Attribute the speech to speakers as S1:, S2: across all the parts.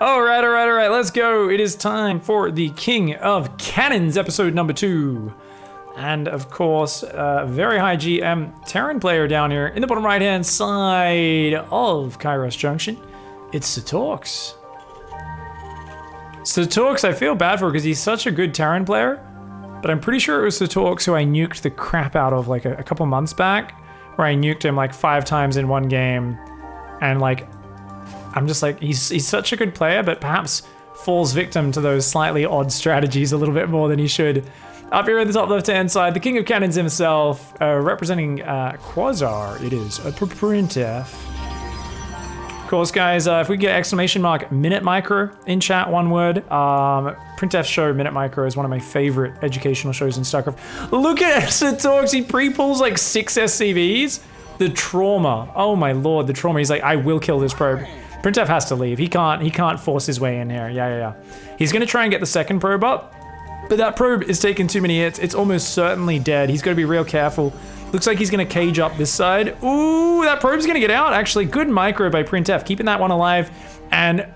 S1: All right, let's go. It is time for the King of Cannons, episode number 2. And of course, very high GM Terran player down here in the bottom right-hand side of Kairos Junction. It's Satorx. Satorx, I feel bad for because he's such a good Terran player, but I'm pretty sure it was Satorx who I nuked the crap out of like a couple months back, where I nuked him like 5 times in one game. And like, I'm just like, he's such a good player, but perhaps falls victim to those slightly odd strategies a little bit more than he should. Up here at the top left-hand side, the King of Cannons himself, representing Quasar, it is a printf. Of course, guys, if we get exclamation mark minute micro in chat, one word. Printf show Minute Micro is one of my favorite educational shows in StarCraft. Look at Satorx, he pre-pulls like 6 SCVs. The trauma, oh my lord, the trauma. He's like, I will kill this probe. Printf has to leave. He can't force his way in here. Yeah. He's gonna try and get the second probe up, but that probe is taking too many hits. It's almost certainly dead. He's got to be real careful. Looks like he's going to cage up this side. Ooh, that probe's going to get out, actually. Good micro by printf, keeping that one alive. And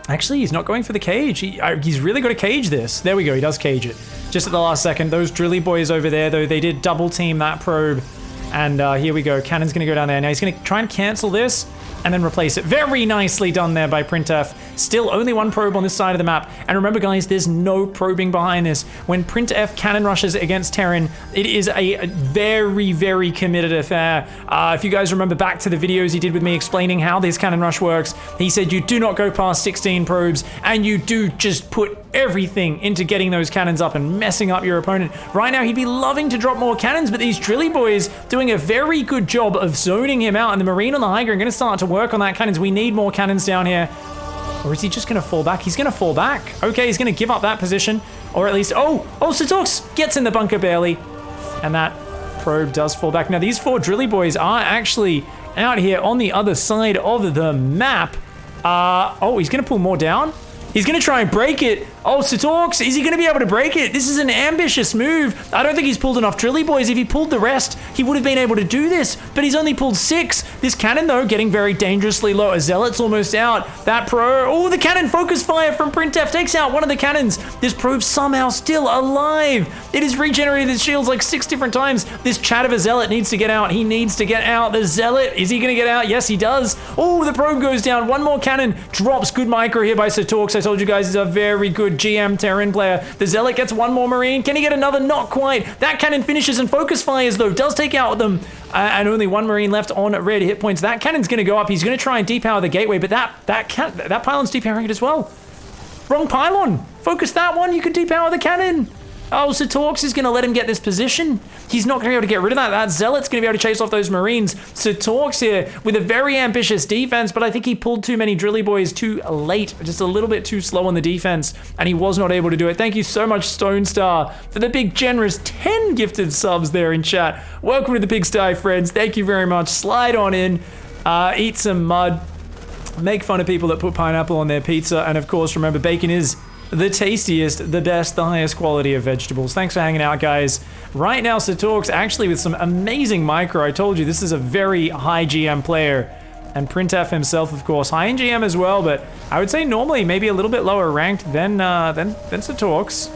S1: actually, he's not going for the cage. He's really got to cage this. There we go, he does cage it. Just at the last second. Those drilly boys over there, though, they did double team that probe. And here we go. Cannon's going to go down there. Now he's going to try and cancel this and then replace it. Very nicely done there by printf. Still only one probe on this side of the map. And remember, guys, there's no probing behind this. When printf cannon rushes against Terran, it is a very, very committed affair. If you guys remember back to the videos he did with me explaining how this cannon rush works, he said you do not go past 16 probes and you do just put everything into getting those cannons up and messing up your opponent. Right now, he'd be loving to drop more cannons, but these drilly boys doing a very good job of zoning him out. And the Marine on the high ground going to start to work on that cannons. We need more cannons down here. Or is he just going to fall back? He's going to fall back. Okay, he's going to give up that position. Or at least, oh, Satorx gets in the bunker barely. And that probe does fall back. Now, these 4 drilly boys are actually out here on the other side of the map. Oh, he's going to pull more down. He's going to try and break it. Oh, Satorx, is he going to be able to break it? This is an ambitious move. I don't think he's pulled enough drilly boys. If he pulled the rest, he would have been able to do this, but he's only pulled 6. This cannon, though, getting very dangerously low. A Zealot's almost out. That probe, oh, the cannon focus fire from printf takes out one of the cannons. This probe's somehow still alive. It has regenerated his shields like 6 different times. This chat of a Zealot needs to get out. He needs to get out. The Zealot, is he going to get out? Yes, he does. Oh, the probe goes down. One more cannon drops. Good micro here by Satorx. I told you guys he's a very good GM Terran player. The Zealot gets one more Marine. Can he get another? Not quite. That cannon finishes and focus fires, though. Does take out them. And only one Marine left on red hit points. That cannon's going to go up. He's going to try and depower the gateway, but that pylon's depowering it as well. Wrong pylon. Focus that one. You can depower the cannon. Oh, Satorx is going to let him get this position. He's not going to be able to get rid of that. That Zealot's going to be able to chase off those Marines. Satorx here with a very ambitious defense, but I think he pulled too many drilly boys too late. Just a little bit too slow on the defense, and he was not able to do it. Thank you so much, Stone Star, for the big, generous 10 gifted subs there in chat. Welcome to the Pigsty, friends. Thank you very much. Slide on in, eat some mud, make fun of people that put pineapple on their pizza, and of course, remember, bacon is the tastiest, the best, the highest quality of vegetables. Thanks for hanging out, guys. Right now, Satorx actually with some amazing micro. I told you, this is a very high GM player. And printf himself, of course, high in GM as well, but I would say normally maybe a little bit lower ranked than Satorx.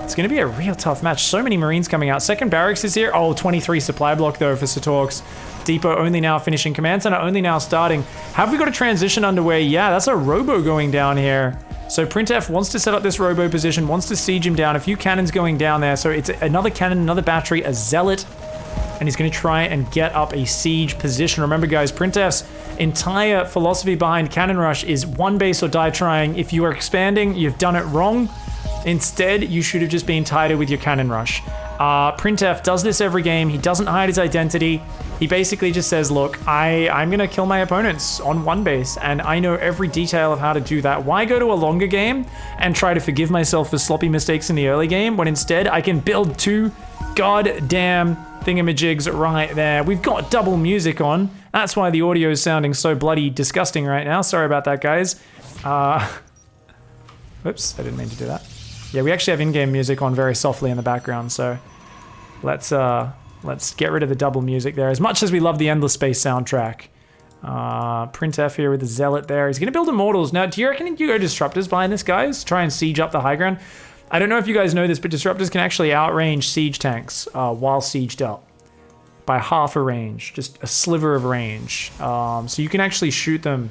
S1: It's going to be a real tough match. So many Marines coming out. Second barracks is here. Oh, 23 supply block, though, for Satorx. Depot only now finishing. Command center only now starting. Have we got a transition underway? Yeah, that's a robo going down here. So printf wants to set up this robo position, wants to siege him down. A few cannons going down there. So it's another cannon, another battery, a Zealot. And he's going to try and get up a siege position. Remember, guys, printf's entire philosophy behind cannon rush is one base or die trying. If you are expanding, you've done it wrong. Instead, you should have just been tighter with your cannon rush. Printf does this every game. He doesn't hide his identity. He basically just says, look, I'm going to kill my opponents on one base, and I know every detail of how to do that. Why go to a longer game and try to forgive myself for sloppy mistakes in the early game when instead I can build 2 goddamn thingamajigs right there. We've got double music on. That's why the audio is sounding so bloody disgusting right now. Sorry about that, guys. Whoops, I didn't mean to do that. Yeah, we actually have in-game music on very softly in the background, so let's get rid of the double music there. As much as we love the Endless Space soundtrack, printf here with the zealot there. He's going to build immortals. Now, do you reckon you go disruptors behind this, guys? Try and siege up the high ground? I don't know if you guys know this, but disruptors can actually outrange siege tanks while sieged up by half a range, just a sliver of range. So you can actually shoot them.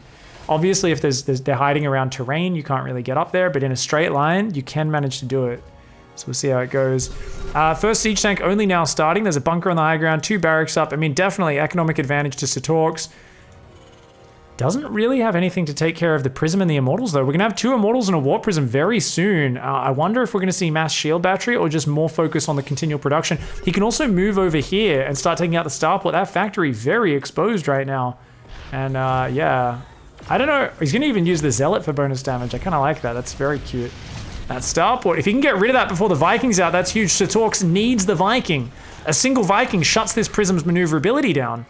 S1: Obviously, if they're hiding around terrain, you can't really get up there, but in a straight line, you can manage to do it. So we'll see how it goes. First siege tank only now starting. There's a bunker on the high ground, 2 barracks up. I mean, definitely economic advantage to Satorks. Doesn't really have anything to take care of the Prism and the Immortals, though. We're going to have 2 Immortals and a Warp Prism very soon. I wonder if we're going to see mass shield battery or just more focus on the continual production. He can also move over here and start taking out the starport. That factory very exposed right now. And yeah, I don't know. He's going to even use the Zealot for bonus damage. I kind of like that. That's very cute. That starport, if he can get rid of that before the Viking's out, that's huge. Satorks needs the Viking. A single Viking shuts this Prism's maneuverability down.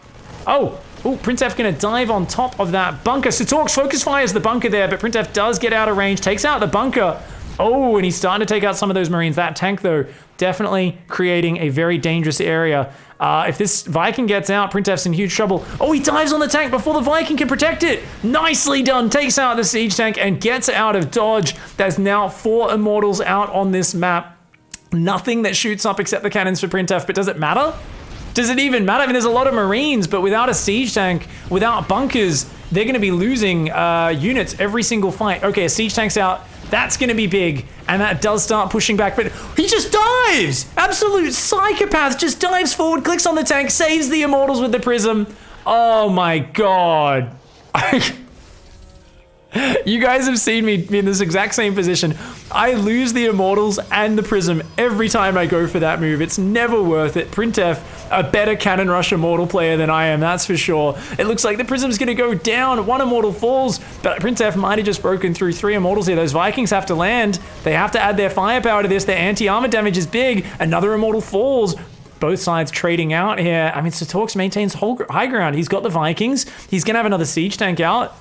S1: Oh, printf gonna dive on top of that bunker. Satorks focus fires the bunker there, but printf does get out of range, takes out the bunker. Oh, and he's starting to take out some of those Marines. That tank, though, definitely creating a very dangerous area. If this Viking gets out, printf's in huge trouble. Oh, he dives on the tank before the Viking can protect it. Nicely done. Takes out the siege tank and gets out of dodge. There's now 4 Immortals out on this map. Nothing that shoots up except the cannons for printf, but does it matter? Does it even matter? I mean, there's a lot of Marines, but without a siege tank, without bunkers, they're going to be losing units every single fight. Okay, a siege tank's out. That's going to be big, and that does start pushing back, but he just dives! Absolute psychopath, just dives forward, clicks on the tank, saves the Immortals with the Prism. Oh my god. You guys have seen me in this exact same position. I lose the Immortals and the Prism every time I go for that move. It's never worth it. printf, a better Cannon Rush Immortal player than I am, that's for sure. It looks like the Prism's gonna go down. 1 Immortal falls, but printf might have just broken through 3 Immortals here. Those Vikings have to land. They have to add their firepower to this. Their anti-armor damage is big. Another Immortal falls. Both sides trading out here. I mean, Satorks maintains high ground. He's got the Vikings. He's gonna have another siege tank out.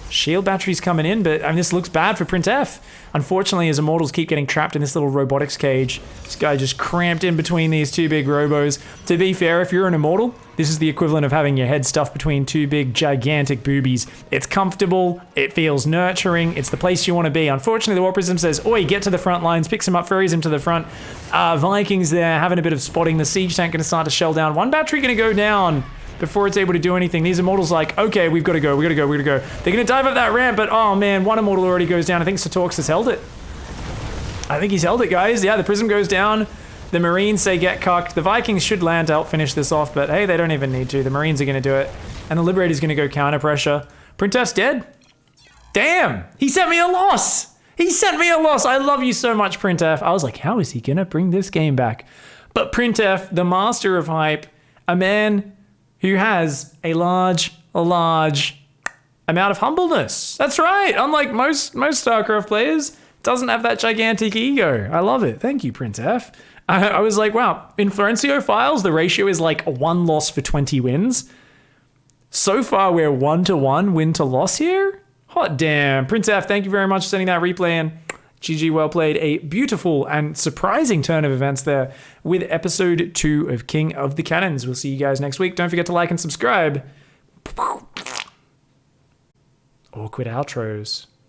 S1: Shield batteries coming in, but I mean, this looks bad for printf. Unfortunately, his Immortals keep getting trapped in this little robotics cage. This guy just cramped in between these 2 big robos. To be fair, if you're an Immortal, this is the equivalent of having your head stuffed between 2 big, gigantic boobies. It's comfortable, it feels nurturing, it's the place you want to be. Unfortunately, the War Prism says, oi, get to the front lines, picks him up, ferries him to the front. Vikings there, having a bit of spotting. The siege tank gonna start to shell down. 1 battery gonna go down before it's able to do anything. These Immortals like, okay, we've got to go, we got to go, we got to go. They're going to dive up that ramp, but oh man, 1 Immortal already goes down. I think Satorks has held it. I think he's held it, guys. Yeah, the Prism goes down. The Marines say get cucked. The Vikings should land to help finish this off, but hey, they don't even need to. The Marines are going to do it. And the Liberator's going to go counter pressure. printf's dead. Damn, he sent me a loss. He sent me a loss. I love you so much, printf. I was like, how is he going to bring this game back? But printf, the master of hype, a man who has a large amount of humbleness. That's right. Unlike most StarCraft players, doesn't have that gigantic ego. I love it. Thank you, printf. I was like, wow, in Florencio Files, the ratio is like 1 loss for 20 wins. So far, we're 1-to-1 win to loss here. Hot damn. printf, thank you very much for sending that replay in. GG, well played. A beautiful and surprising turn of events there with episode 2 of King of the Cannons. We'll see you guys next week. Don't forget to like and subscribe. Awkward outros.